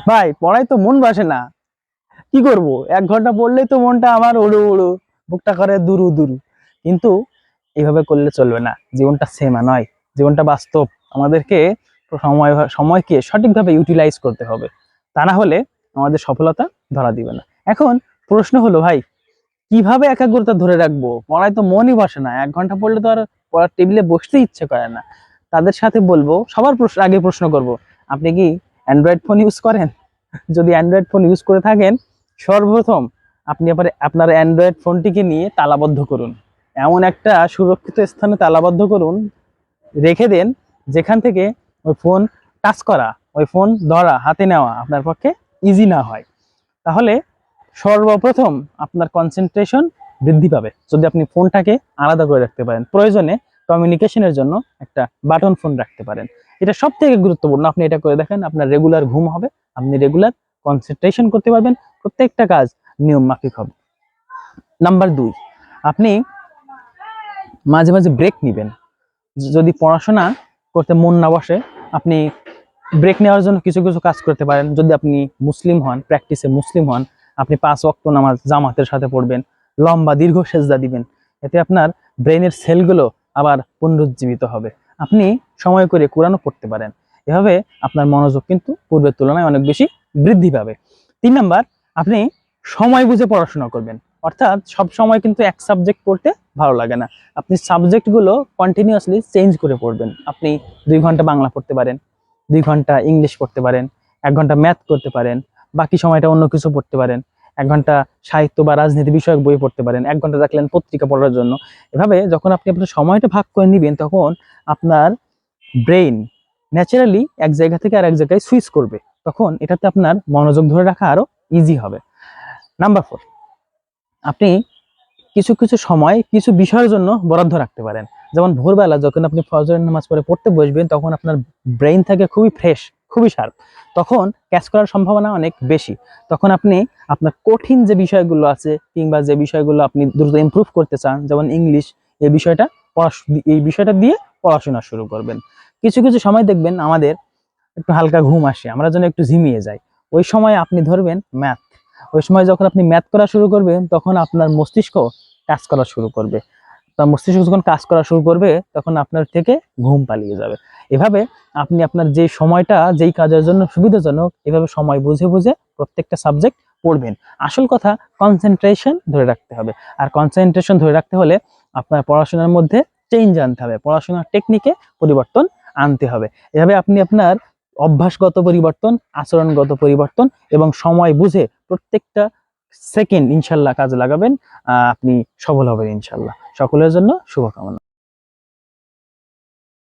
ভাই পড়াই তো মন বসে না, কি করব? 1 ঘন্টা পড়লেই তো মনটা আমার উড়ু উড়ু, বুকটা করে দুরু দুরু। কিন্তু এইভাবে করলে চলবে না, জীবনটা সেমা নয়, জীবনটা বাস্তব। আমাদেরকে সময়কে সঠিকভাবে ইউটিলাইজ করতে হবে, তা না হলে আমাদের সফলতা ধরা দিবে না। এখন প্রশ্ন হলো ভাই, কিভাবে একাগ্রতা ধরে রাখবো? পড়ায় তো মনই বসে না, 1 ঘন্টা পড়লে তো আর পড়ার টেবিলে বসতে ইচ্ছে করে না। তাদের সাথে বলবো, সবার আগে প্রশ্ন করব, আপনি কি অ্যান্ড্রয়েড ফোন ইউজ করেন? যদি অ্যান্ড্রয়েড ফোন ইউজ করে থাকেন, সর্বপ্রথম আপনি আপনার অ্যান্ড্রয়েড ফোনটিকে নিয়ে তালাবদ্ধ করুন। এমন একটা সুরক্ষিত স্থানে তালাবদ্ধ করুন, রেখে দেন যেখান থেকে ওই ফোন টাচ করা, ওই ফোন ধরা, হাতে নেওয়া আপনার পক্ষে ইজি না হয়। তাহলে সর্বপ্রথম আপনার কনসেন্ট্রেশন বৃদ্ধি পাবে যদি আপনি ফোনটাকে আলাদা করে রাখতে পারেন। প্রয়োজনে কমিউনিকেশনের জন্য একটা বাটন ফোন রাখতে পারেন। এটা সব থেকে গুরুত্বপূর্ণ। আপনি এটা করে দেখেন, আপনার রেগুলার ঘুম হবে, আপনি রেগুলার কনসেন্ট্রেশন করতে পারবেন, প্রত্যেকটা কাজ নিয়ম মাফিক হবে। নাম্বার 2, আপনি মাঝে মাঝে ব্রেক নেবেন। যদি পড়াশোনা করতে মন না বসে, আপনি ব্রেক নেওয়ার জন্য কিছু কিছু কাজ করতে পারেন। যদি আপনি মুসলিম হন, প্র্যাকটিসে মুসলিম হন, আপনি 5 ওয়াক্ত নামাজ জামাতের সাথে পড়বেন, লম্বা দীর্ঘ সেজদা দিবেন। এতে আপনার ব্রেনের সেলগুলো আবার পুনরুজ্জীবিত হবে। আপনি সময় করে কোরআনও পড়তে পারেন। এভাবে আপনার মনোযোগ কিন্তু পূর্বের তুলনায় অনেক বেশি বৃদ্ধি পাবে। 3 নাম্বার, আপনি সময় বুঝে পড়াশোনা করবেন। অর্থাৎ সব সময় কিন্তু এক সাবজেক্ট পড়তে ভালো লাগে না, আপনি সাবজেক্টগুলো কন্টিনিউয়াসলি চেঞ্জ করে পড়বেন। আপনি 2 ঘন্টা বাংলা পড়তে পারেন, 2 ঘন্টা ইংলিশ পড়তে পারেন, 1 ঘন্টা ম্যাথ করতে পারেন, বাকি সময়টা অন্য কিছু পড়তে পারেন। 1 ঘন্টা সাহিত্য বা রাজনীতি বিষয়ক বই পড়তে পারেন, 1 ঘন্টা রাখলেন পত্রিকা পড়ার জন্য। এভাবে যখন আপনি আপনার সময়টা ভাগ করে নেবেন, তখন আপনার ব্রেইন ন্যাচারালি এক জায়গা থেকে আর এক জায়গায় সুইচ করবে। তখন এটাতে আপনার মনোযোগ ধরে রাখা আরো ইজি হবে। নাম্বার 4, আপনি কিছু কিছু সময় কিছু বিষয়ের জন্য বরাদ্দ রাখতে পারেন। যেমন ভোরবেলা যখন আপনি ফজরের নামাজ পড়ে পড়তে বসবেন, তখন আপনার ব্রেইন থাকে খুবই ফ্রেশ, খুবই শার্প, তখন ক্যাচ করার সম্ভাবনা অনেক বেশি। তখন আপনি আপনার কঠিন যে বিষয়গুলো আছে, কিংবা যে বিষয়গুলো আপনি দ্রুত ইমপ্রুভ করতে চান, যেমন ইংলিশ, এই বিষয়টা দিয়ে পড়াশোনা শুরু করবেন। কিছু কিছু সময় দেখবেন আমাদের একটু হালকা ঘুম আসে, আমরা যেন একটু ঝিমিয়ে যাই। ওই সময় আপনি ধরবেন ম্যাথ। ওই সময় যখন আপনি ম্যাথ করা শুরু করবেন, তখন আপনার মস্তিষ্ক কাজ করা শুরু করবে। তার মস্তিষ্ক যখন কাজ করা শুরু করবে, তখন আপনার থেকে ঘুম পালিয়ে যাবে। এভাবে আপনি আপনার যে সময়টা যেই কাজের জন্য সুবিধাজনক, এভাবে সময় বুঝে বুঝে প্রত্যেকটা সাবজেক্ট পড়বেন। আসল কথা কনসেন্ট্রেশন ধরে রাখতে হবে। আর কনসেন্ট্রেশন ধরে রাখতে হলে আপনার পড়াশোনার মধ্যে চেঞ্জ আনতে হবে, পড়াশোনার টেকনিকে পরিবর্তন আনতে হবে। এভাবে আপনি আপনার অভ্যাসগত পরিবর্তন, আচরণগত পরিবর্তন এবং সময় বুঝে প্রত্যেকটা সেকেন্ড ইনশাল্লাহ কাজে লাগাবেন। আপনি সফল হবেন ইনশাল্লাহ। সকলের জন্য শুভকামনা।